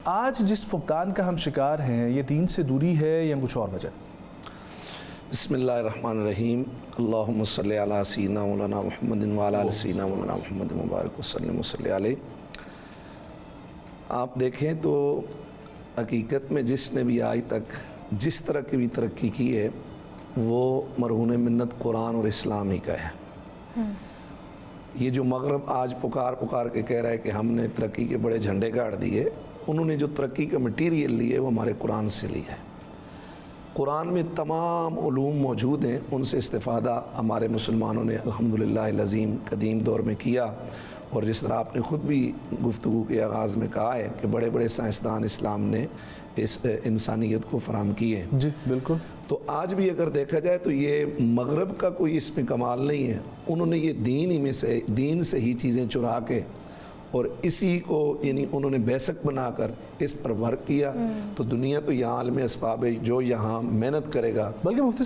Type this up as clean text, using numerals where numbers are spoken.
آج جس فقدان کا ہم شکار ہیں یہ دین سے دوری ہے یا کچھ اور وجہ؟ بسم اللہ الرحمن الرحیم، اللہم صلی علی سیدنا مولانا محمد وعلی آل سیدنا مولانا محمد مبارک وسلم وصلی علیہ۔ آپ دیکھیں تو حقیقت میں جس نے بھی آج تک جس طرح کی بھی ترقی کی ہے وہ مرہون منت قرآن اور اسلام ہی کا ہے۔ یہ جو مغرب آج پکار کے کہہ رہا ہے کہ ہم نے ترقی کے بڑے جھنڈے گاڑ دیے، انہوں نے جو ترقی کا مٹیریل لی ہے وہ ہمارے قرآن سے لی ہے۔ قرآن میں تمام علوم موجود ہیں، ان سے استفادہ ہمارے مسلمانوں نے الحمدللہ العظیم قدیم دور میں کیا، اور جس طرح آپ نے خود بھی گفتگو کے آغاز میں کہا ہے کہ بڑے بڑے سائنسدان اسلام نے اس انسانیت کو فراہم کیے۔ جی بالکل۔ تو آج بھی اگر دیکھا جائے تو یہ مغرب کا کوئی اس میں کمال نہیں ہے، انہوں نے یہ دین سے ہی چیزیں چرا کے اور اسی کو یعنی انہوں نے بیسک بنا کر اس پر ورک کیا، تو دنیا تو یہ عالم اسباب ہے، جو یہاں محنت کرے گا۔ بلکہ مفتی